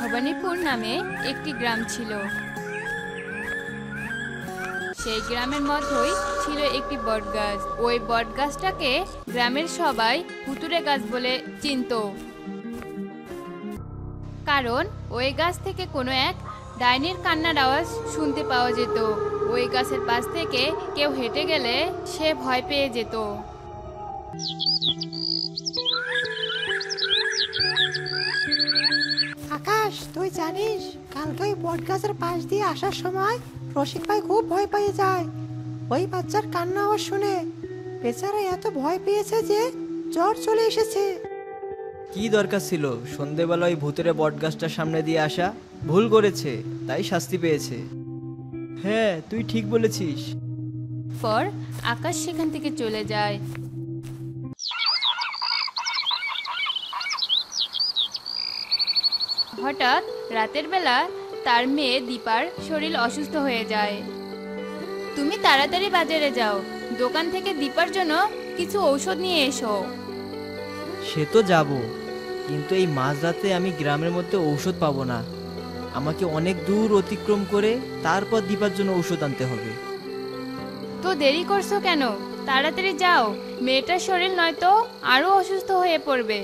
ভবানীপুর নামে একটি গ্রাম ছিল। সেই গ্রামের মধ্যেই ছিল একটি বটগাছ। ওই বটগাছটাকে গ্রামের সবাই ভুতুড়ে গাছ বলে চিনত, কারণ ওই গাছ থেকে কোনো এক ডাইনির কান্নার আওয়াজ শুনতে পাওয়া যেত। ওই গাছের পাশ থেকে কেউ হেঁটে গেলে সে ভয় পেয়ে যেত। আকাশ, তুই জানিস কালকে ওই বট গাছের পাশ দিয়ে আসার সময় রসিক ভাই খুব ভয় পেয়ে যায় ওই বাচ্চার কান্না আওয়াজ শুনে। বেচারা এত ভয় পেয়েছে যে জ্বর চলে এসেছে। কি দরকার ছিল সন্ধেবেলা ওই ভূতের বটগাছটার সামনে দিয়ে আসা? ভুল করেছে, তাই শাস্তি পেয়েছে। হ্যাঁ, তুই ঠিক বলেছিস। পর আকাশ সেখান থেকে চলে যায়। হঠাৎ রাতের বেলা তার মেয়ে দীপার শরীর অসুস্থ হয়ে যায়। তুমি তাড়াতাড়ি বাজারে যাও, দোকান থেকে দীপার জন্য কিছু ঔষধ নিয়ে এসো। সে তো যাব, কিন্তু এই মাঝরাতে আমি গ্রামের মধ্যে ঔষধ পাবো না। আমাকে অনেক দূর অতিক্রম করে তারপর দীপার জন্য ঔষধ আনতে হবে। তো দেরি করছো কেন? তাড়াতাড়ি যাও, মেয়েটার শরীর নয়তো আরো অসুস্থ হয়ে পড়বে।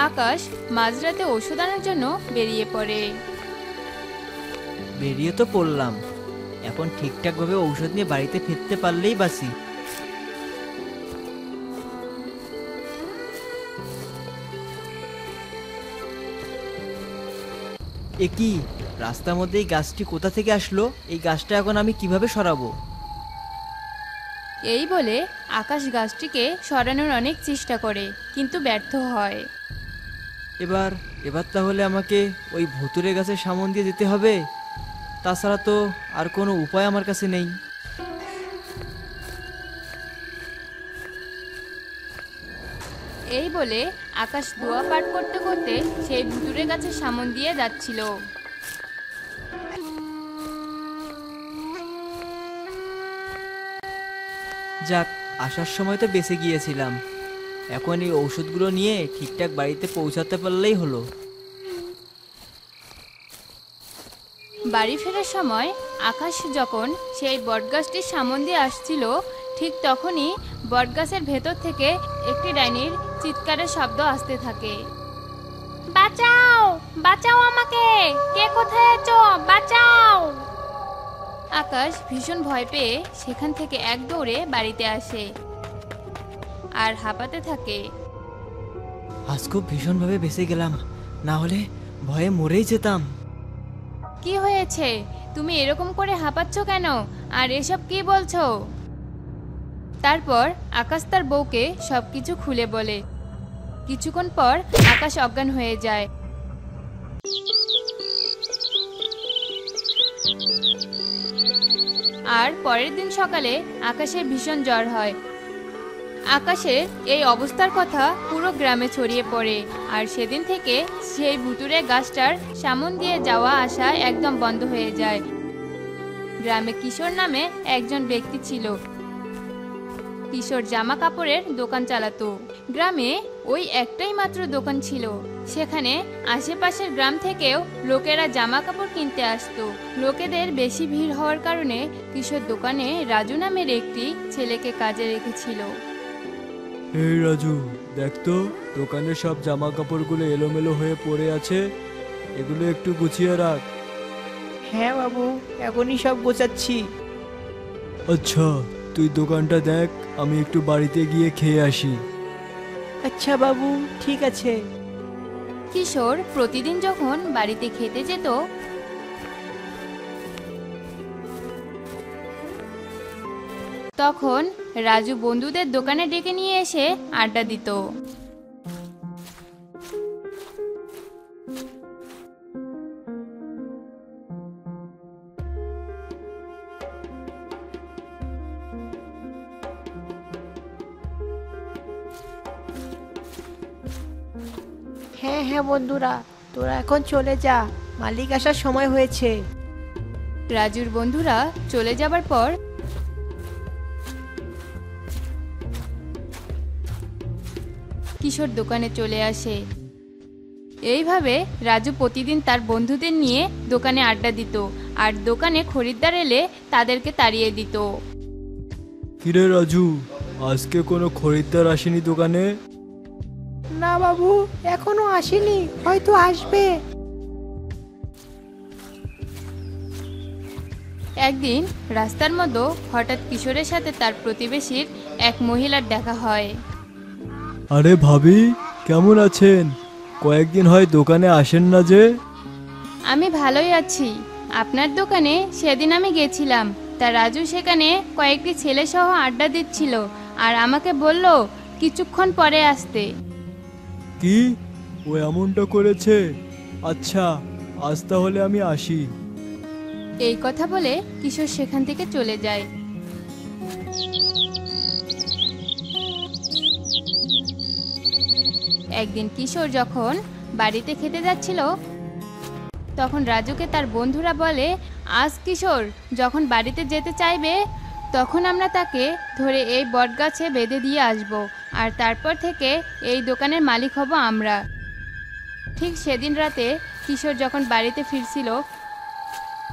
আকাশ মাঝরাতে ওষুধ আনার জন্য বেরিয়ে পড়ে। বেরিয়ে তো পড়লাম, এখন ঠিকঠাকভাবে ঔষধ নিয়ে বাড়িতে ফিরতে পারলেই বাঁচি। এ কি, রাস্তার মধ্যে এই গাছটি কোথা থেকে আসলো? এই গাছটা এখন আমি কিভাবে সরাবো? এই বলে আকাশ গাছটিকে সরানোর অনেক চেষ্টা করে, কিন্তু ব্যর্থ হয়। এবার এবার তাহলে আমাকে ওই ভুতুরে গাছের সামন দিয়ে যেতে হবে, তাছাড়া তো আর কোনো উপায় আমার কাছে নেই। এই বলে আকাশ দোয়া পাঠ করতে করতে সেই ভুতুরে গাছের সামন দিয়ে যাচ্ছিল। যাক, আসার সময় তো বেঁচে গিয়েছিলাম। এখন এই ঔষধগুলো নিয়ে ঠিকঠাক বাড়িতে পৌঁছাতে পারলেই হলো। বাড়ি ফেরার সময় আকাশ যখন সেই বটগাছটির সামন দিয়ে আসছিল, ঠিক তখনই বটগাছের ভেতর থেকে একটি ডাইনির চিৎকারের শব্দ আসতে থাকে। বাঁচাও, বাঁচাও আমাকে, কে কোথায় আছো, বাঁচাও! আকাশ ভীষণ ভয় পেয়ে সেখান থেকে এক দৌড়ে বাড়িতে আসে আর হাঁপাতে থাকে। আজ খুব ভীষণভাবে বেঁচে গেলাম, না হলে ভয়ে মরেই যেতাম। কি হয়েছে? তুমি এরকম করে হাঁপাচ্ছ কেন? আর এসব কি বলছো? তারপর আকাশ তার বউকে সবকিছু খুলে বলে। কিছুক্ষণ পর আকাশ অজ্ঞান হয়ে যায়। আর পরের দিন সকালে আকাশের ভীষণ জ্বর হয়। আকাশের এই অবস্থার কথা পুরো গ্রামে ছড়িয়ে পড়ে, আর সেদিন থেকে সেই ভুতুরে গাছটার সামন দিয়ে যাওয়া আসা একদম বন্ধ হয়ে যায়। গ্রামে কিশোর নামে একজন ব্যক্তি ছিল। কিশোর জামা কাপড়ের দোকান চালাতো। গ্রামে ওই একটাই মাত্র দোকান ছিল। সেখানে আশেপাশের গ্রাম থেকেও লোকেরা জামা কাপড় কিনতে আসতো। লোকেদের বেশি ভিড় হওয়ার কারণে কিশোর দোকানে রাজু নামের একটি ছেলেকে কাজে রেখেছিল। এই রাজু, দেখ তো দোকানের সব জামা কাপড়গুলো এলোমেলো হয়ে পড়ে আছে, এগুলো একটু গুছিয়ে রাখ। হ্যাঁ বাবু, এখনই সব গোছাচ্ছি। আচ্ছা, তুই দোকানটা দেখ, আমি একটু বাড়িতে গিয়ে খেয়ে আসি। আচ্ছা বাবু, ঠিক আছে। কিশোর প্রতিদিন যখন বাড়িতে খেতে যেত, তখন রাজু বন্ধুদের দোকানে ডেকে নিয়ে এসে আড্ডা দিত। হ্যাঁ হ্যাঁ বন্ধুরা, তোরা এখন চলে যা, মালিক আসার সময় হয়েছে। রাজুর বন্ধুরা চলে যাবার পর কিশোর দোকানে চলে আসে। এইভাবে রাজু প্রতিদিন তার বন্ধুদের নিয়ে দোকানে আড্ডা দিত আর দোকানে খরিদ্দার এলে তাদেরকে তাড়িয়ে দিত। কিরে রাজু, আজকে কোনো খরিদ্দার আসেনি দোকানে? না বাবু, এখনো আসেনি, হয়তো আসবে। একদিন রাস্তার মধ্যে হঠাৎ কিশোরের সাথে তার প্রতিবেশীর এক মহিলার দেখা হয়। আরে ভাবি, কেমন আছেন? কয়েকদিন হয় দোকানে আসেন না যে। আমি ভালোই আছি। আপনার দোকানে সেদিন আমি গেছিলাম, তা রাজু সেখানে কয়েকটি ছেলে সহ আড্ডা দিচ্ছিল আর আমাকে বলল কিছুক্ষণ পরে আসতে। কি, ও এমনটা করেছে? আচ্ছা, আজ তাহলে আমি আসি। এই কথা বলে কিশোর সেখান থেকে চলে যায়। একদিন কিশোর যখন বাড়িতে খেতে যাচ্ছিল তখন রাজুকে তার বন্ধুরা বলে, আজ কিশোর যখন বাড়িতে যেতে চাইবে তখন আমরা তাকে ধরে এই বটগাছে বেঁধে দিয়ে আসব, আর তারপর থেকে এই দোকানের মালিক হব আমরা। ঠিক সেদিন রাতে কিশোর যখন বাড়িতে ফিরছিল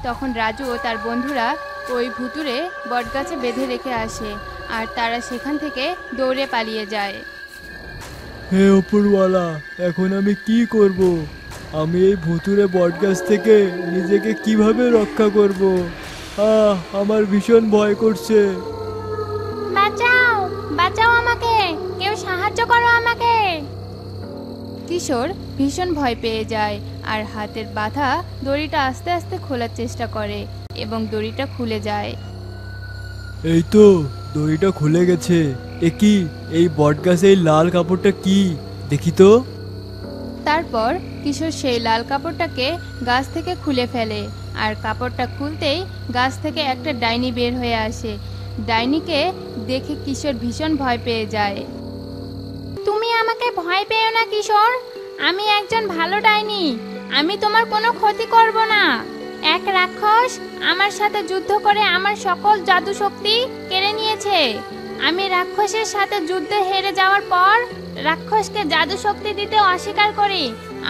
তখন রাজু ও তার বন্ধুরা ওই ভুতুরে বটগাছে বেঁধে রেখে আসে আর তারা সেখান থেকে দৌড়ে পালিয়ে যায়। হে উপরওয়ালা, এখন আমি কি করব? আমি এই ভুতুরে বটগাছ থেকে নিজেকে কিভাবে রক্ষা করব? আমার ভীষণ ভয় করছে। বাঁচাও, বাঁচাও আমাকে, কেউ সাহায্য করো আমাকে। কিশোর ভীষণ ভয় পেয়ে যায় আর হাতের বাঁধা দড়িটা আস্তে আস্তে খোলার চেষ্টা করে এবং দড়িটা খুলে যায়। এই তো, দড়িটা খুলে গেছে। এ কি, এই বটগাছে এই লাল কাপড়টা কি? দেখি তো। তারপর কিশোর সেই লাল কাপড়টাকে গাছ থেকে খুলে ফেলে আর কাপড়টা খুলতেই গাছ থেকে একটা ডাইনি বের হয়ে আসে। ডাইনিকে দেখে কিশোর ভীষণ ভয় পেয়ে যায়। তুমি আমাকে ভয় পেও না কিশোর, আমি একজন ভালো ডাইনি, আমি তোমার কোনো ক্ষতি করব না। এক রাক্ষস আমার সাথে যুদ্ধ করে আমার সকল জাদু শক্তি কেড়ে নিয়েছে। আমি রাক্ষসের সাথে যুদ্ধে হেরে যাওয়ার পর রাক্ষসকে জাদু শক্তি দিতে অস্বীকার করি,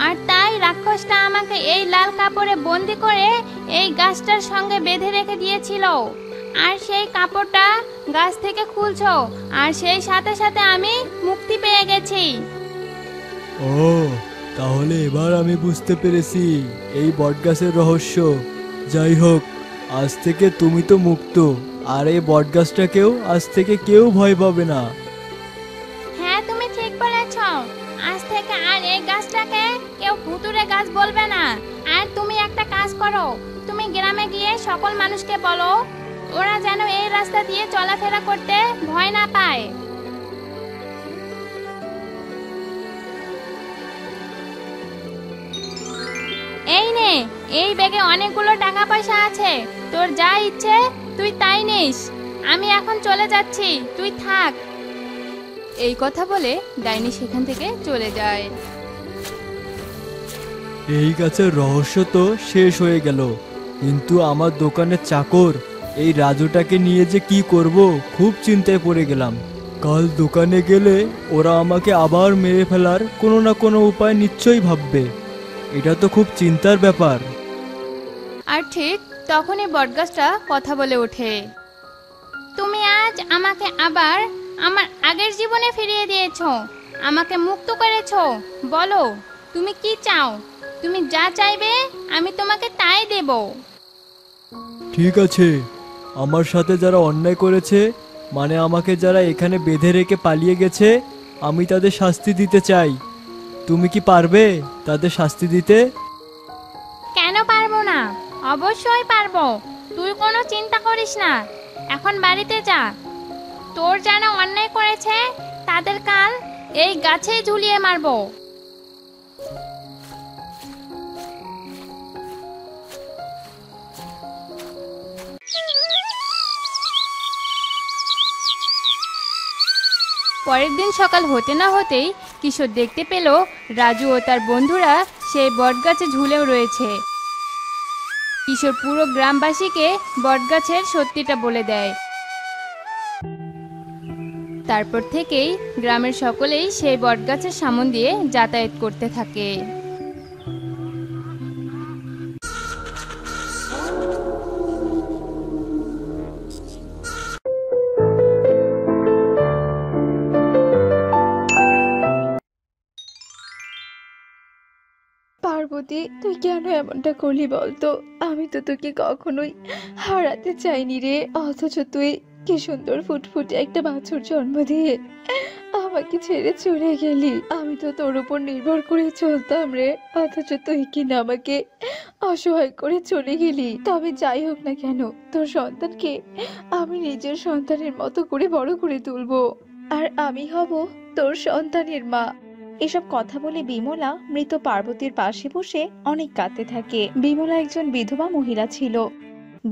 আর তাই রাক্ষসটা আমাকে এই লাল কাপড়ে বন্দি করে এই গাছটার সঙ্গে বেঁধে রেখে দিয়েছিল। আর সেই কাপড়টা গাছ থেকে খুলছো আর সেই সাথে সাথে আমি মুক্তি পেয়ে গেছি। ও, তাহলে এবার আমি বুঝতে পেরেছি এই বটগাছের রহস্য। যাই হোক, আজ থেকে তুমি তো মুক্ত, আর এই বটগাছটাকেও আজ থেকে কেউ ভয় পাবে না। হ্যাঁ, তুমি ঠিক বলেছ। আজ থেকে আর এই গাছটাকে কেউ ভুতুরে গাছ বলবে না। আর তুমি একটা কাজ করো, তুমি গ্রামে গিয়ে সকল মানুষকে বলো ওরা যেন এই রাস্তা দিয়ে চলাফেরা করতে ভয় না পায়। এই নে, এই ব্যাগে অনেকগুলো টাকা পয়সা আছে, তোর যা ইচ্ছে তুই তাই নিস। আমি এখন চলে যাচ্ছি, তুই থাক। এই কথা বলে ডাইনি সেখান থেকে চলে যায়। এই গাছের রহস্য তো শেষ হয়ে গেল, কিন্তু আমার দোকানের চাকর এই রাজুটাকে নিয়ে যে কি করব, খুব চিন্তায় পড়ে গেলাম। কাল দোকানে গেলে ওরা আমাকে আবার মেরে ফেলার কোনো না কোনো উপায় নিশ্চয়ই ভাববে। এটা তো খুব চিন্তার ব্যাপার। আর ঠিক তখনই বটগাছটা কথা বলে ওঠে। তুমি আজ আমাকে আবার আমার আগের জীবনে ফিরিয়ে দিয়েছো, আমাকে মুক্ত করেছো। বলো তুমি কি চাও? তুমি যা চাইবে আমি তোমাকে তাই দেব। ঠিক আছে, আমার সাথে যারা অন্যায় করেছে, মানে আমাকে যারা এখানে বেঁধে রেখে পালিয়ে গেছে, আমি তাদের শাস্তি দিতে চাই। তুমি কি পারবে তাদের শাস্তি দিতে? কেন পারবো না? অবশ্যই পারবো, তুই কোনো চিন্তা করিস না। এখন বাড়িতে যা, তোর যারা অন্যায় করেছে তাদের কাল এই গাছেই ঝুলিয়ে মারবো। পরের দিন সকাল হতে না হতেই কিশোর দেখতে পেল রাজু ও তার বন্ধুরা সেই বটগাছে ঝুলেও রয়েছে। কিশোর পুরো গ্রামবাসীকে বটগাছের সত্যিটা বলে দেয়। তারপর থেকেই গ্রামের সকলেই সেই বটগাছের সামন দিয়ে যাতায়াত করতে থাকে। পার্বতী, তুই কেন এমনটা করলি বলতো? আমি তো তোকে কখনোই হারাতে চাইনি রে, অথচ তুই কি সুন্দর ফুটফুটে একটা বাছুর জন্ম দিয়ে আমাকে ছেড়ে চলে গেলি। আমি তো তোর উপর নির্ভর করে চলতাম রে, অথচ তুই কিনা আমাকে অসহায় করে চলে গেলি। তবে যাই হোক না কেন, তোর সন্তানকে আমি নিজের সন্তানের মতো করে বড় করে তুলবো, আর আমি হব তোর সন্তানের মা। এসব কথা বলে বিমলা মৃত পার্বতীর পাশে বসে অনেক কাঁদতে থাকে। বিমলা একজন বিধবা মহিলা ছিল।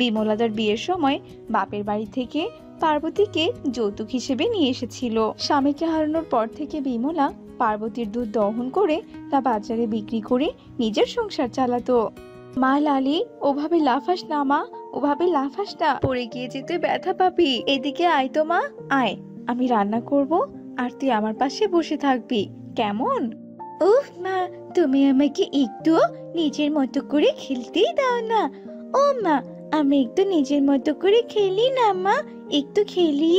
বিমলাদের বিয়ের সময় বাপের বাড়ি থেকে পার্বতীকে যৌতুক হিসেবে নিয়ে এসেছিল। স্বামীকে হারানোর পর থেকে বিমলা পার্বতীর দুধ দহন করে তা বাজারে বিক্রি করে নিজের সংসার চালাতো। মা লালি, ওভাবে লাফাস না মা, ওভাবে লাফাস না, পড়ে গিয়ে যে তুই ব্যথা পাবি। এদিকে আয় তো মা, আয়, আমি রান্না করব আর তুই আমার পাশে বসে থাকবি, কেমন? উফ মা, তুমি আমাকে একটু নিজের মতো করে খেলতেই দাও না। ও মা, আমি একটু নিজের মতো করে খেলি না মা, একটু খেলি।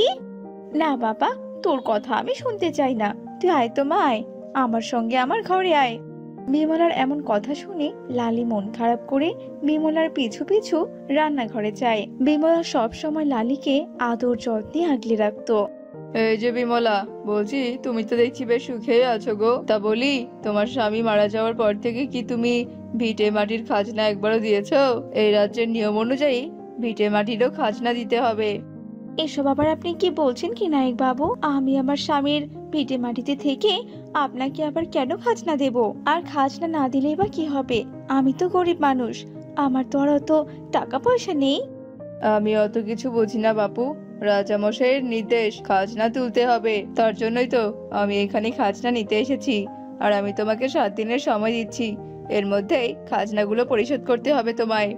না বাবা, তোর কথা আমি শুনতে চাই না, তুই আয় তো মা, আয় আমার সঙ্গে আমার ঘরে আয়। বিমলার এমন কথা শুনে লালি মন খারাপ করে বিমলার পিছু পিছু রান্নাঘরে যায়। বিমলা সব সময় লালিকে আদর যত্নে আগলে রাখতো। এই যে বিমলা, বলছি তুমি তো দেখছি বেশ সুখেই আছো গো। তা বলি, তোমার স্বামী মারা যাওয়ার পর থেকে কি তুমি ভিটে মাটির খাজনা একবারও দিয়েছো? এই রাজ্যের নিয়ম অনুযায়ী ভিটে মাটিরও খাজনা দিতে হবে। এসব আবার আপনি কি বলছেন কি নায়ক বাবু? আমি আমার স্বামীর ভিটে মাটিতে থেকে আপনাকে আবার কেন খাজনা দেব? আর খাজনা না দিলেই বা কি হবে? আমি তো গরিব মানুষ, আমার তো আর অত টাকা পয়সা নেই। আমি অত কিছু বুঝি না বাপু, রাজামশাইয়ের নির্দেশ খাজনা তুলতে হবে, তার জন্যই তো আমি এখানে খাজনা নিতে এসেছি। আর আমি তোমাকে 7 দিনের সময় দিচ্ছি, এর মধ্যেই খাজনাগুলো পরিশোধ করতে হবে তোমায়,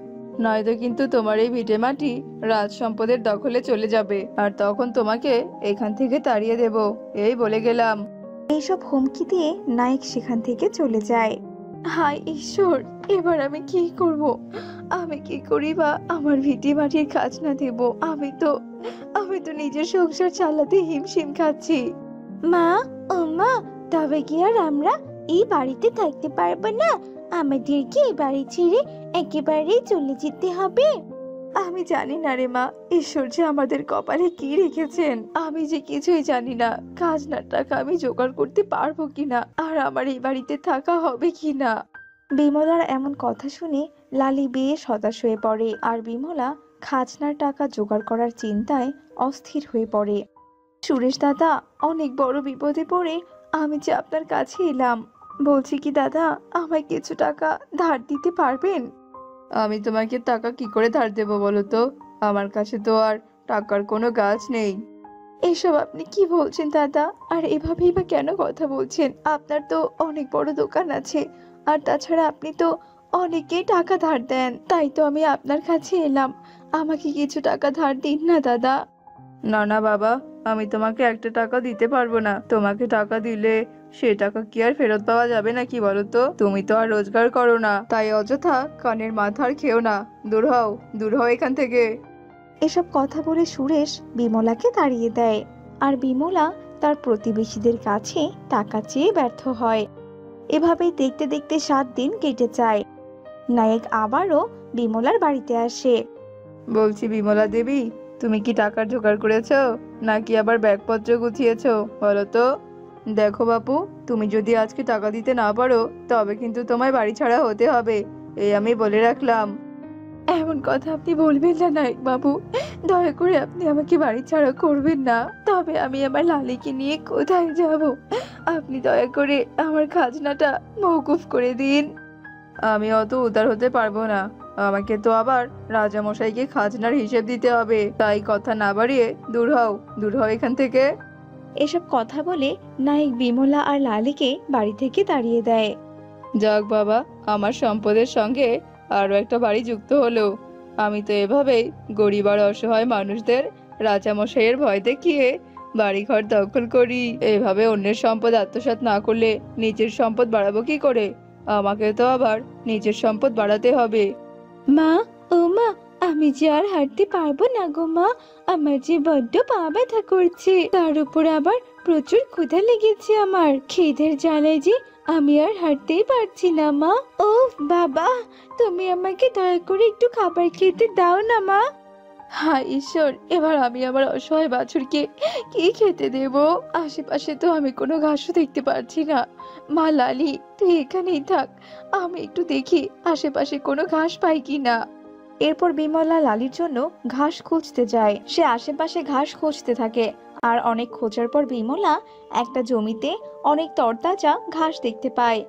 নয়তো কিন্তু তোমার এই ভিটে মাটি রাজ সম্পদের দখলে চলে যাবে, আর তখন তোমাকে এখান থেকে তাড়িয়ে দেব, এই বলে গেলাম। এইসব হুমকি দিয়ে নায়ক সেখান থেকে চলে যায়। হায় ঈশ্বর, এবার আমি কি করব? আমি কি করি বা আমার ভিটে মাটির খাজনা দেব? আমি তো নিজের সংসার চালাতে হিমশিম খাচ্ছি। মা, ও মা, তবে কি আর আমরা এই বাড়িতে থাকতে পারবো না? আমাদেরকে এই বাড়ি ছেড়ে একেবারেই চলে যেতে হবে? আমি জানি না রে মা, ঈশ্বর যে আমাদের কপালে কি রেখেছেন, আমি যে কিছুই জানি না খাজনার টাকা আমি জোগাড় করতে পারবো কিনা, আর আমার এই বাড়িতে থাকা হবে কিনা। বিমলার এমন কথা শুনে লালি বেশ হতাশ হয়ে পড়ে, আর বিমলা খাজনার টাকা জোগাড় করার চিন্তায় অস্থির হয়ে পড়ে। সুরেশ দাদা, অনেক বড় বিপদে পড়ে আমি যে আপনার কাছে এলাম। বলছি কি দাদা, আমায় কিছু টাকা ধার দিতে পারবেন? আমি তোমাকে টাকা কি করে ধার দেবো বলো তো? আমার কাছে তো আর টাকার কোনো গাছ নেই। এসব আপনি কি বলছেন দাদা? আর এভাবেই বা কেন কথা বলছেন? আপনার তো অনেক বড় দোকান আছে, আর তাছাড়া আপনি তো অনেকেই টাকা ধার দেন, তাই তো আমি আপনার কাছে এলাম। আমাকে কিছু টাকা ধার দিন না দাদা। না না বাবা, আমি তোমাকে একটা টাকা দিতে পারবো না। তোমাকে টাকা দিলে সে টাকা কি আর ফেরত পাওয়া যাবে নাকি বলো তো? তুমি তো আর রোজগার করো না, তাই অযথা কানের মাথার খেও না। দূর হও, দূর হও এখান থেকে। এসব কথা বলে সুরেশ বিমলাকে তাড়িয়ে দেয়, আর বিমলা তার প্রতিবেশীদের কাছে টাকা চেয়ে ব্যর্থ হয়। এভাবেই দেখতে দেখতে 7 দিন কেটে যায়। নায়ক আবারও বিমলার বাড়িতে আসে। বলছি বিমলা দেবী, তুমি কি টাকার জোগাড় করেছো, নাকি আবার ব্যাগপত্র গুছিয়েছো বলো তো? দেখো বাপু, তুমি যদি আজকে টাকা দিতে না পারো তবে কিন্তু তোমায় বাড়ি ছাড়া হতে হবে, এই আমি বলে রাখলাম। এমন কথা আপনি বলবেন না নায়ক বাবু, দয়া করে আপনি আমাকে বাড়ি ছাড়া করবেন না। তবে আমি আমার লালিকে নিয়ে কোথায় যাব? আপনি দয়া করে আমার খাজনাটা মওকুফ করে দিন। আমি অত উদার হতে পারবো না, আমাকে তো আবার রাজামশাইকে খাজনার হিসেব দিতে হবে, তাই কথা না বাড়িয়ে দূর হও, দূর হও এখান থেকে। এসব কথা বলে নায়ক বিমলা আর লালিকে বাড়ি থেকে তাড়িয়ে দেয়। যাক বাবা, আমার সম্পদের সঙ্গে আরো একটা বাড়ি যুক্ত হলো। আমি তো এভাবেই গরিব আর অসহায় মানুষদের রাজামশাইয়ের ভয় দেখিয়ে বাড়িঘর দখল করি। এভাবে অন্যের সম্পদ আত্মসাৎ না করলে নিজের সম্পদ বাড়াবো কি করে? আমাকে তো আবার নিজের সম্পদ বাড়াতে হবে। মা, ও মা, আমি যে আর হাঁটতে পারবো না গো মা। আমার যে বড্ড পা ব্যথা করছে, তার উপর আবার প্রচুর ক্ষুধা লেগেছে। আমার খিদের জ্বালায় যে আমি আর হাঁটতেই পারছি না মা। ও বাবা, তুমি আমাকে দয়া করে একটু খাবার খেতে দাও না মা। হায় ঈশ্বর, এবার আমি আমার অসহায় বাছুরকে কি খেতে দেব? আশেপাশে তো আমি কোনো ঘাসও দেখতে পাচ্ছি না। মা লালি, তুই এখানেই থাক, আমি একটু দেখি আশেপাশে কোনো ঘাস পাই কিনা। এরপর বিমলা লালির জন্য ঘাস খুঁজতে যায়। সে আশেপাশে ঘাস খুঁজতে থাকে, আর অনেক খোঁজার পর বিমলা একটা জমিতে অনেক তরতাজা ঘাস দেখতে পায়।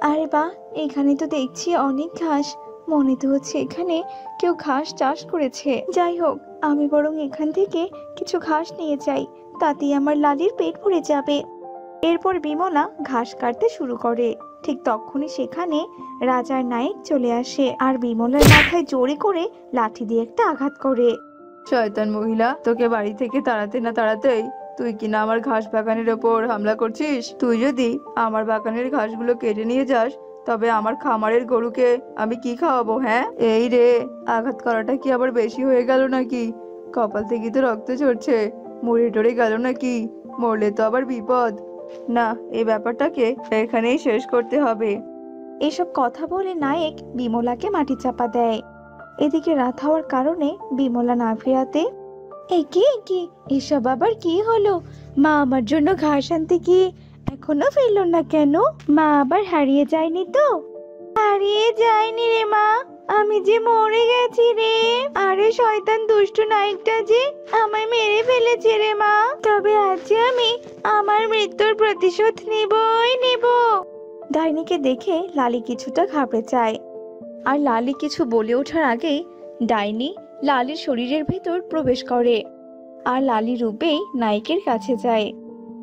আরে বাহ, এখানে তো দেখছি অনেক ঘাস। মনে তো হচ্ছে এখানে কেউ ঘাস চাষ করেছে। যাই হোক, আমি বরং এখান থেকে কিছু ঘাস নিয়ে যাই, তাতেই আমার লালির পেট ভরে যাবে। এরপর বিমলা ঘাস কাটতে শুরু করে। ঠিক তখনই সেখানে রাজার নায়েক চলে আসে আর বিমলার মাথায় জোরে করে লাঠি দিয়ে একটা আঘাত করে। শয়তান মহিলা, তোকে বাড়ি থেকে তাড়াতে না তাড়াতেই তুই কিনা আমার ঘাস বাগানের ওপর হামলা করছিস। তুই যদি আমার বাগানের ঘাসগুলো কেটে নিয়ে যাস, তবে আমার খামারের গরুকে আমি কি খাওয়াবো? হ্যাঁ, এই রে, আঘাত করাটা কি আবার বেশি হয়ে গেল নাকি? কপাল থেকে তো রক্ত ঝরছে, মরে টরে গেল নাকি? মরলে তো আবার বিপদ। না, এই ব্যাপারটাকে এখানেই শেষ করতে হবে। এসব কথা বলে নায়েক বিমলাকে মাটি চাপা দেয়। এদিকে রাত হওয়ার কারণে বিমলা না ফেরাতে, একি এসব আবার কি হলো? মা আমার জন্য ঘাস আনতে গিয়ে এখনো ফিরলো না কেন? মা আবার হারিয়ে যায়নি তো? হারিয়ে যায়নি রে মা, আমি যে মরে গেছি রে। আরে শয়তান দুষ্টু নায়কটা যে আমায় মেরে ফেলেছে রে মা। তবে আজ আমি আমার মৃত্যুর প্রতিশোধ নেবই নেব। ডাইনিকে দেখে লালি কিছুটা ঘাবড়ে যায়, আর লালি কিছু বলে ওঠার আগেই ডাইনি লালির শরীরের ভিতর প্রবেশ করে আর লালি রূপেই নায়কের কাছে যায়।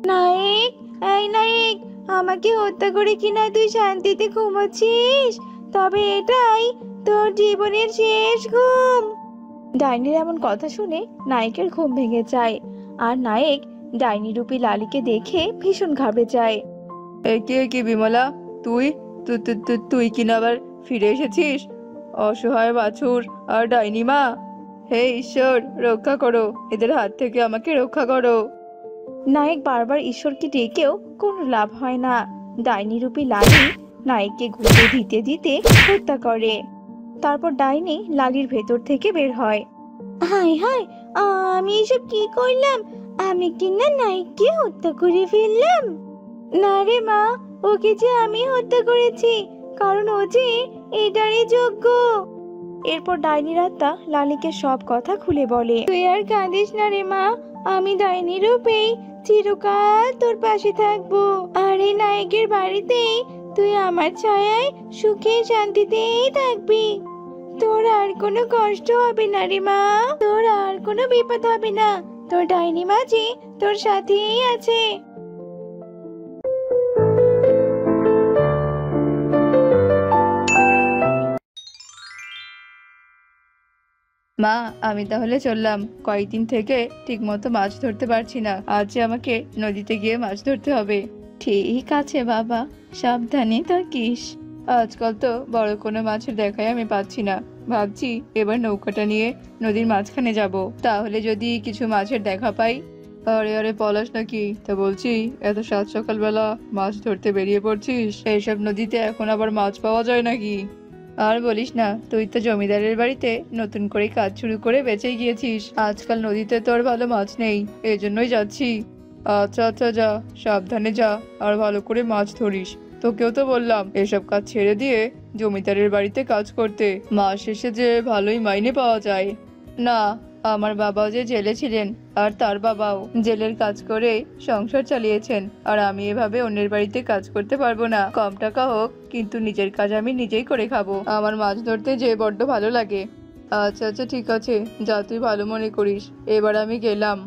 নায়ক, এই নায়ক, আমাকে হত্যা করে কিনা তুই শান্তিতে ঘুমোচ্ছিস? তবে এটাই তোর জীবনের শেষ ঘুম। ডাইনির এমন কথা শুনে নায়কের ঘুম ভেঙে যায়, আর নায়ক ডাইনি রূপী লালিকে দেখে ভীষণ ঘাবড়ে যায়। কি বিমলা, তুই তুই তুই তুই কিনা আবার ফিরে এসেছিস? অসহায় বাছুর আর ডাইনি মা, হে ঈশ্বর, রক্ষা করো, এদের হাত থেকে আমাকে রক্ষা করো। নায়ক বারবার ঈশ্বরকে ডেকেও কোনো লাভ হয় না। ডাইনি রূপী লালি নায়ককে ঘুরে দিতে দিতে হত্যা করে। তারপর ডাইনি লালির ভেতর থেকে বের হয়। হায় হায়, আমি এসব কি করলাম? আমি কিনা নায়ককে হত্যা করে ফেললাম। না রে মা, ওকে যে আমি হত্যা করেছি, কারণ ও যে এটারই যোগ্য। এরপর ডাইনির আত্মা লালিকে সব কথা খুলে বলে। তুই আর কাঁদিস না রে মা, আমি ডাইনি রূপেই চিরকাল তোর পাশে থাকবো। আর এই নায়কের বাড়িতেই তুই আমার ছায়ায় সুখে শান্তিতেই থাকবি। তোর আর কোনো কষ্ট হবে না রে মা, তোর আর কোনো বিপদ হবে না। তোর ডাইনি মাঝি তোর সাথেই আছে। মা, আমি তাহলে চললাম। কয়েকদিন থেকে ঠিক মতো মাছ ধরতে পারছি না, আজ আমাকে নদীতে গিয়ে মাছ ধরতে হবে। ঠিক আছে বাবা, সাবধানে থাকিস। আজকাল তো বড় কোনো মাছের দেখাই আমি পাচ্ছি না। ভাবছি এবার নৌকাটা নিয়ে নদীর মাঝখানে যাব, তাহলে যদি কিছু মাছের দেখা পাই। আরে আরে পলাশ নাকি? তা বলছি, এত সাত সকালবেলা মাছ ধরতে বেরিয়ে পড়ছিস? এইসব নদীতে এখন আবার মাছ পাওয়া যায় নাকি? আর বলিস না, তুই তো জমিদারের বাড়িতে নতুন করে কাজ শুরু করে বেঁচে গিয়েছিস। আজকাল নদীতে তো আর ভালো মাছ নেই, এজন্যই যাচ্ছি। আচ্ছা আচ্ছা, যা, সাবধানে যা, আর ভালো করে মাছ ধরিস। তোকেও তো বললাম এসব কাজ ছেড়ে দিয়ে জমিদারের বাড়িতে কাজ করতে, মাস শেষে যে ভালোই মাইনে পাওয়া যায়। না, আমার বাবাও যে জেলে ছিলেন, আর তার বাবাও জেলের কাজ করে সংসার চালিয়েছেন, আর আমি এভাবে অন্যের বাড়িতে কাজ করতে পারবো না। কম টাকা হোক, কিন্তু নিজের কাজ আমি নিজেই করে খাবো। আমার মাছ ধরতে যে বড্ড ভালো লাগে। আচ্ছা আচ্ছা, ঠিক আছে, যা, তুই ভালো মনে করিস। এবার আমি গেলাম।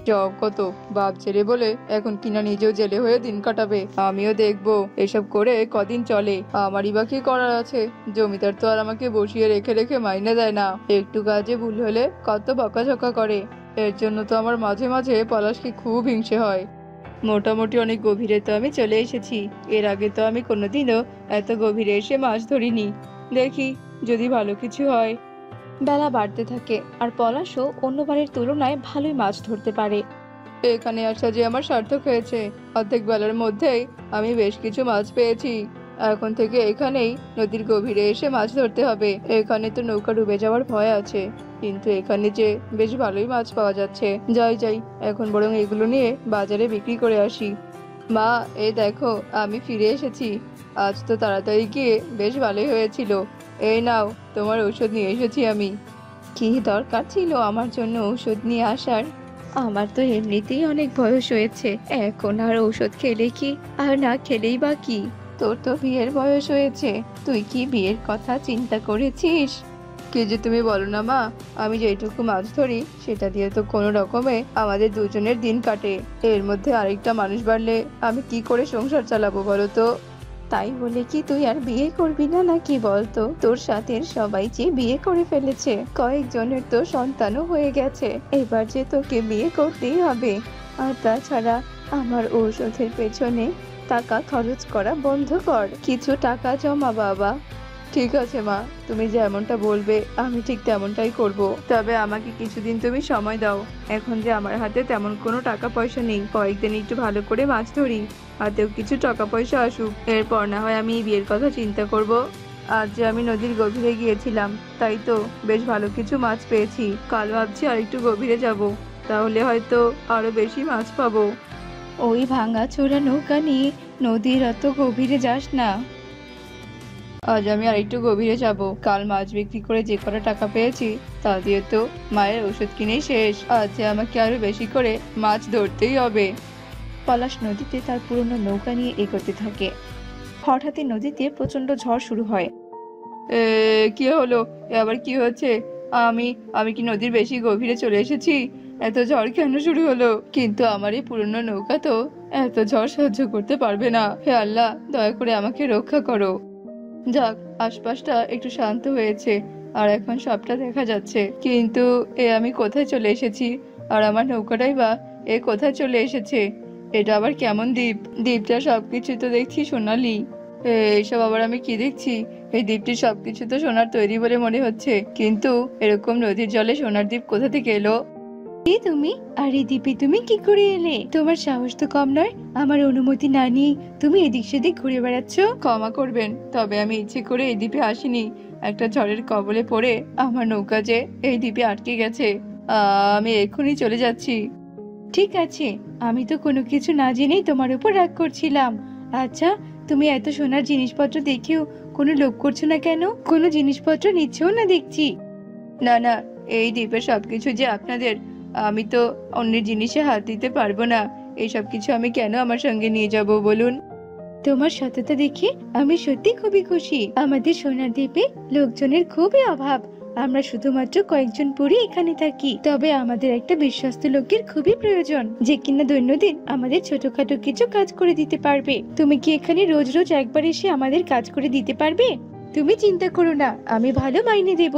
জব কত, বাপ ছেলে বলে এখন কিনা নিজেও জেলে হয়ে দিন কাটাবে। আমিও দেখবো এসব করে কদিন চলে। আমারই বা কি করার আছে? জমিদার তো আর আমাকে বসিয়ে রেখে রেখে মাইনে দেয় না। একটু কাজে ভুল হলে কত বকাঝকা করে। এর জন্য তো আমার মাঝে মাঝে পলাশকে খুব হিংসে হয়। মোটামুটি অনেক গভীরে তো আমি চলে এসেছি। এর আগে তো আমি কোনোদিনও এত গভীরে এসে মাছ ধরিনি। দেখি যদি ভালো কিছু হয়। বেলা বাড়তে থাকে আর পলাশও অন্যবারের তুলনায় ভালোই মাছ ধরতে পারে। এখানে আসা যে আমার সার্থক হয়েছে। অর্ধেক বেলার মধ্যেই আমি বেশ কিছু মাছ পেয়েছি। এখন থেকে এখানেই নদীর গভীরে এসে মাছ ধরতে হবে। এখানে তো নৌকা ডুবে যাওয়ার ভয় আছে, কিন্তু এখানে যে বেশ ভালোই মাছ পাওয়া যাচ্ছে। যাই যাই, এখন বরং এগুলো নিয়ে বাজারে বিক্রি করে আসি। মা, এই দেখো আমি ফিরে এসেছি। আজ তো তাড়াতাড়ি গিয়ে বেশ ভালোই হয়েছিল। এই নাও, তোমার ঔষধ নিয়ে এসেছি আমি। কি দরকার ছিল আমার জন্য ঔষধ নিয়ে আসার? আমার তো এমনিতেই অনেক বয়স হয়েছে, এখন আর ঔষধ খেলে কি আর না খেলেই বা কি? তোর তো বিয়ের বয়স হয়েছে, তুই কি বিয়ের কথা চিন্তা করেছিস? কি যে তুমি বলো না মা, আমি যেটুকু মাছ ধরি সেটা দিয়ে তো কোনো রকমে আমাদের দুজনের দিন কাটে। এর মধ্যে আরেকটা মানুষ বাড়লে আমি কি করে সংসার চালাবো বলো তো? তাই বলে কি তুই আর বিয়ে করবি না নাকি বলতো? তোর সাথে সবাই যে বিয়ে করে ফেলেছে, কয়েকজনের তো সন্তানও হয়ে গেছে, এবার যে তোকে বিয়ে করতেই হবে। আর তাছাড়া আমার ঔষধের পেছনে টাকা খরচ করা বন্ধ কর, কিছু টাকা জমা বাবা। ঠিক আছে মা, তুমি যেমনটা বলবে আমি ঠিক তেমনটাই করব। তবে আমাকে কিছুদিন তুমি সময় দাও। এখন যে আমার হাতে তেমন কোনো টাকা পয়সা নেই, কয়েকদিন একটু ভালো করে মাছ ধরি, হাতেও কিছু টাকা পয়সা আসুক, এরপর না হয় আমি বিয়ের কথা চিন্তা করব। আজ যে আমি নদীর গভীরে গিয়েছিলাম, তাই তো বেশ ভালো কিছু মাছ পেয়েছি। কাল ভাবছি আর একটু গভীরে যাব, তাহলে হয়তো আরো বেশি মাছ পাবো। ওই ভাঙা চোরা নৌকা নিয়ে নদীর অত গভীরে যাস না। আজ আমি আর একটু গভীরে যাব। কাল মাছ বিক্রি করে যে কটা টাকা পেয়েছি তা দিয়ে তো মায়ের ওষুধ কিনেই শেষ। আজ যে আমাকে আরো বেশি করে মাছ ধরতেই হবে। পলাশ নদীতে তার পুরনো নৌকা নিয়ে এগোতে থাকে। হঠাৎই নদীতে প্রচন্ড ঝড় শুরু হয়। কি হলো? আবার কি হচ্ছে? আমি আমি কি নদীর বেশি গভীরে চলে এসেছি? এত ঝড় কেন শুরু হলো? কিন্তু আমার এই পুরনো নৌকা তো এত ঝড় সহ্য করতে পারবে না। হে আল্লাহ, দয়া করে আমাকে রক্ষা করো। যাক, আশপাশটা একটু শান্ত হয়েছে আর এখন সবটা দেখা যাচ্ছে, কিন্তু আমি কোথায় চলে এসেছি? আর আমার নৌকাটাই বা কোথায় চলে এসেছে? এটা আবার কেমন দ্বীপ? দ্বীপটা সবকিছু তো দেখছি সোনালি। এইসব আবার আমি কি দেখছি? এই দ্বীপটির সবকিছু তো সোনার তৈরি বলে মনে হচ্ছে, কিন্তু এরকম নদীর জলে সোনার দ্বীপ কোথা থেকে এলো? কে তুমি? আর এই দ্বীপে তুমি কি করে এলে? তোমার সাহস তো কম নয়, আমার অনুমতি না নিয়ে তুমি এদিক সেদিক ঘুরে বেড়াচ্ছ। ক্ষমা করবেন, তবে আমি ইচ্ছে করে এই দ্বীপে আসিনি। একটা ঝড়ের কবলে পড়ে আমার নৌকা যে এই দ্বীপে আটকে গেছে। আমি এক্ষুনি চলে যাচ্ছি। ঠিক আছে, আমি তো কোনো কিছু না জেনেই তোমার উপর রাগ করছিলাম। আচ্ছা, তুমি এত সোনার জিনিসপত্র দেখেও কোনো লোভ করছো না কেন? কোনো জিনিসপত্র নিচ্ছেও না দেখছি। না না, এই দ্বীপের সবকিছু যে আপনাদের, আমি তো অন্যের জিনিসে হাত দিতে পারবো না। এইসব কিছু আমি কেন আমার সঙ্গে নিয়ে যাব বলুন? তোমার সততা দেখে আমি সত্যি খুবই খুশি। আমাদের সোনার দ্বীপে লোকজনের খুবই অভাব, আমরা শুধুমাত্র কয়েকজন পরি এখানে থাকি। তবে আমাদের একটা বিশ্বস্ত লোকের খুবই প্রয়োজন, যে কিনা দৈনন্দিন আমাদের ছোটখাটো কিছু কাজ করে দিতে পারবে। তুমি কি এখানে রোজ রোজ একবার এসে আমাদের কাজ করে দিতে পারবে? তুমি চিন্তা করো না, আমি ভালো মাইনে দেব।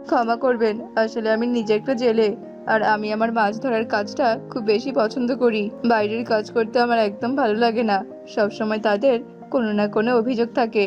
ক্ষমা করবেন, আসলে আমি নিজে একটা জেলে, আর আমি আমার মাছ ধরার কাজটা খুব বেশি পছন্দ করি। বাইরের কাজ করতে আমার একদম ভালো লাগে না। সব সময় তাদের কোনো না কোনো অভিযোগ থাকে।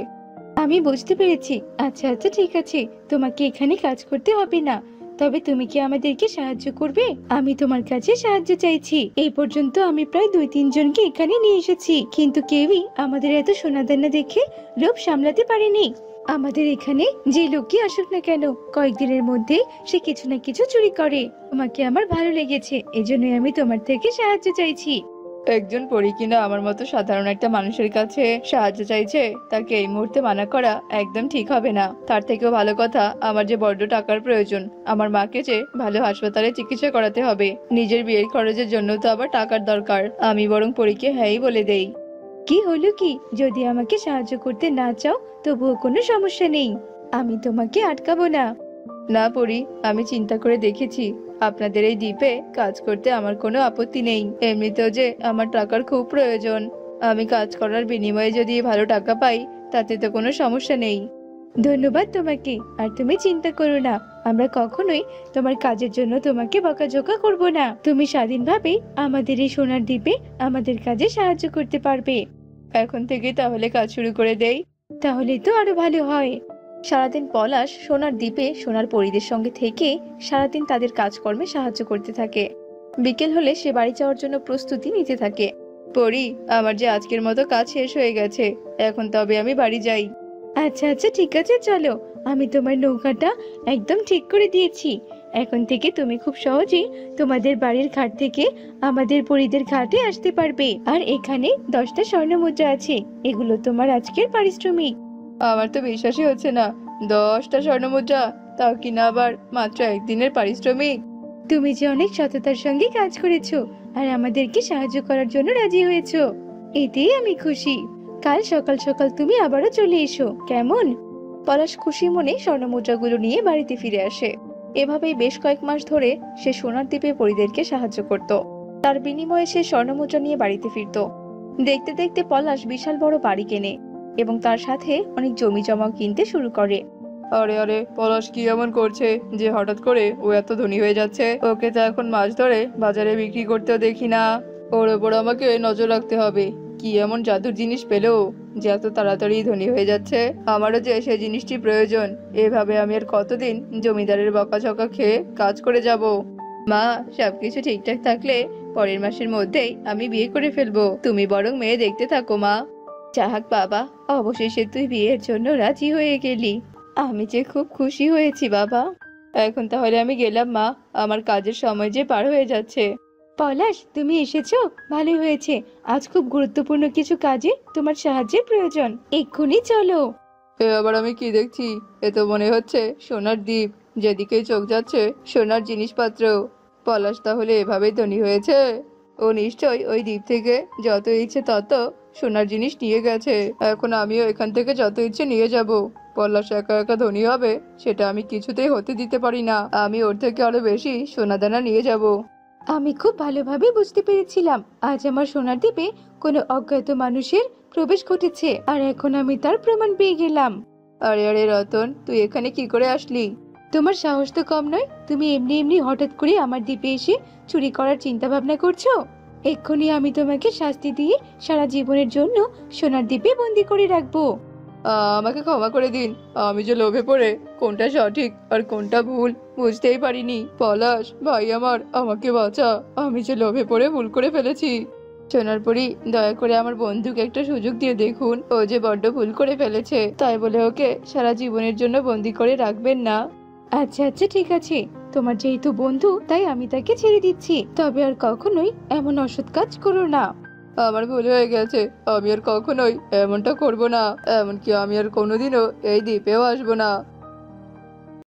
আমি বুঝতে পেরেছি। আচ্ছা আচ্ছা, ঠিক আছে, তোমাকে এখানে কাজ করতে হবে না। তবে তুমি কি আমাদেরকে সাহায্য করবে? আমি তোমার কাছে সাহায্য চাইছি। এই পর্যন্ত আমি প্রায় 2-3 জনকে এখানে নিয়ে এসেছি, কিন্তু কেউই আমাদের এত সোনাদানা দেখে লোভ সামলাতে পারেনি। আমাদের এখানে যে লোকই আসুক না কেন, কয়েকদিনের মধ্যে সে কিছু না কিছু চুরি করে। তোমাকে আমার ভালো লেগেছে, এজন্যই আমি তোমার থেকে সাহায্য চাইছি। একজন পরী কিনা আমার মতো সাধারণ একটা মানুষের কাছে সাহায্য চাইছে, তাকে এই মুহূর্তে মানা করা একদম ঠিক হবে না। তার থেকেও ভালো কথা, আমার যে বড্ড টাকার প্রয়োজন, আমার মাকে যে ভালো হাসপাতালে চিকিৎসা করাতে হবে। নিজের বিয়ের খরচের জন্য তো আবার টাকার দরকার। আমি বরং পরীকে হ্যাঁই বলে দেই। কি হলো কি? যদি আমাকে সাহায্য করতে না চাও তবুও কোনো সমস্যা নেই, আমি তোমাকে আটকাবো না। না পরী, আমি চিন্তা করে দেখেছি, আপনাদের এই দ্বীপে কাজ করতে আমার কোনো আপত্তি নেই। এমনিতেও যে আমার টাকার খুব প্রয়োজন, আমি কাজ করার বিনিময়ে যদি ভালো টাকা পাই তাতে তো কোনো সমস্যা নেই। ধন্যবাদ তোমাকে। আর তুমি চিন্তা করো না, আমরা কখনোই তোমার কাজের জন্য তোমাকে বকাঝকা করব না। তুমি স্বাধীনভাবে আমাদের এই সোনার দ্বীপে আমাদের কাজে সাহায্য করতে পারবে। এখন থেকে তাহলে কাজ শুরু করে দেই। তাহলে তো আরো ভালো হয়। সারাদিন পলাশ সোনার দ্বীপে সোনার পরীদের সঙ্গে থেকে সারাদিন তাদের কাজকর্মে সাহায্য করতে থাকে। বিকেল হলে সে বাড়ি যাওয়ার জন্য প্রস্তুতি নিতে থাকে। পরি, আমার যে আজকের মতো কাজ শেষ হয়ে গেছে, এখন তবে আমি বাড়ি যাই। আচ্ছা আচ্ছা ঠিক আছে, চলো। আমি তোমার নৌকাটা একদম ঠিক করে দিয়েছি। এখন থেকে তুমি খুব সহজেই তোমাদের বাড়ির ঘাট থেকে আমাদের পরীদের ঘাটে আসতে পারবে। আর এখানে 10টা স্বর্ণ মুদ্রা আছে, এগুলো তোমার আজকের পারিশ্রমিক। আমার তো বিশ্বাসই হচ্ছে না, 10টা স্বর্ণমুদ্রা, তাও কিনা আবার মাত্র একদিনের পারিশ্রমিক। তুমি যে অনেক সততার সঙ্গে কাজ করেছো আর আমাদেরকে সাহায্য করার জন্য রাজি হয়েছো, এতেই আমি খুশি। কাল সকাল সকাল তুমি আবারও চলে এসো, কেমন? পলাশ খুশি মনে স্বর্ণমুদ্রাগুলো নিয়ে বাড়িতে ফিরে আসে। এভাবেই বেশ কয়েক মাস ধরে সে সোনার দ্বীপে পরীদেরকে সাহায্য করত। তার বিনিময়ে সে স্বর্ণমুদ্রা নিয়ে বাড়িতে ফিরত। দেখতে দেখতে পলাশ বিশাল বড় বাড়ি কেনে এবং তার সাথে অনেক জমি জমাও কিনতে শুরু করে। আরে আরে, পলাশ কি এমন করছে যে হঠাৎ করে ও এত ধনী হয়ে যাচ্ছে? ওকে তো এখন মাছ ধরে বাজারে বিক্রি করতেও দেখি না। ওর ওপর আমাকে নজর রাখতে হবে। কি এমন জাদুর জিনিস পেলো যে এত তাড়াতাড়ি ধনী হয়ে যাচ্ছে? আমারও যে সেই জিনিসটি প্রয়োজন। এভাবে আমি আর কতদিন জমিদারের বকাঝকা খেয়ে কাজ করে যাব? মা, সবকিছু ঠিকঠাক থাকলে পরের মাসের মধ্যেই আমি বিয়ে করে ফেলবো। তুমি বরং মেয়ে দেখতে থাকো মা। যাক বাবা, অবশেষে তুই বিয়ের জন্য রাজি হয়ে গেলি। আমি যে খুব খুশি হয়েছি বাবা। এখন তাহলে আমি গেলাম মা, আমার কাজের সময় যে পার হয়ে যাচ্ছে। পলাশ, তুমি এসেছো, ভালোই হয়েছে। আজ খুব গুরুত্বপূর্ণ কিছু কাজে তোমার সাহায্যের প্রয়োজন, এক্ষুনি চলো। এ আবার আমি কি দেখছি? এ তো মনে হচ্ছে সোনার দ্বীপ, যেদিকেই চোখ যাচ্ছে সোনার জিনিসপত্র। পলাশ তাহলে এভাবেই ধনী হয়েছে? ও নিশ্চয়ই ওই দ্বীপ থেকে যত ইচ্ছে তত সোনার জিনিস নিয়ে গেছে। এখন আমিও এখান থেকে যত ইচ্ছে নিয়ে যাব। পলাশ একা একা ধনী হবে সেটা আমি কিছুতেই হতে দিতে পারি না। আমি ওর থেকে আরো বেশি সোনাদানা নিয়ে যাব। আমি খুব ভালোভাবে বুঝতে পেরেছিলাম আজ আমার সোনার দ্বীপে কোনো অজ্ঞাত মানুষের প্রবেশ ঘটেছে, আর এখন আমি তার প্রমাণ পেয়ে গেলাম। আরে আরে রতন, তুই এখানে কি করে আসলি? তোমার সাহস তো কম নয়, তুমি এমনি এমনি হঠাৎ করে আমার দ্বীপে এসে চুরি করার চিন্তা ভাবনা করছো। এক্ষুনি আমি তোমাকে শাস্তি দিয়ে সারা জীবনের জন্য সোনার দ্বীপে বন্দি করে রাখবো। আমাকে ক্ষমা করে দিন। আমি যে লোভে পড়ে কোনটা সঠিক আর কোনটা ভুল বুঝতেই পারিনি। পলাশ ভাই আমার, আমাকে বাঁচা। আমি যে লোভে পড়ে ভুল করে ফেলেছি। সোনার পরি, দয়া করে আমার বন্ধুকে একটা সুযোগ দিয়ে দেখুন। ও যে বড্ড ভুল করে ফেলেছে, তাই বলে ওকে সারা জীবনের জন্য বন্দি করে রাখবেন না। আচ্ছা আচ্ছা ঠিক আছে, তোমার যেহেতু বন্ধু তাই আমি তাকে ছেড়ে দিচ্ছি, তবে আর কখনোই এমন অসৎ কাজ করো না। আমার ভুল হয়ে গেছে, আমি আর কখনোই এমনটা করব না। এমনকি আমি আর কোনোদিনও এই দ্বীপেও আসবো না।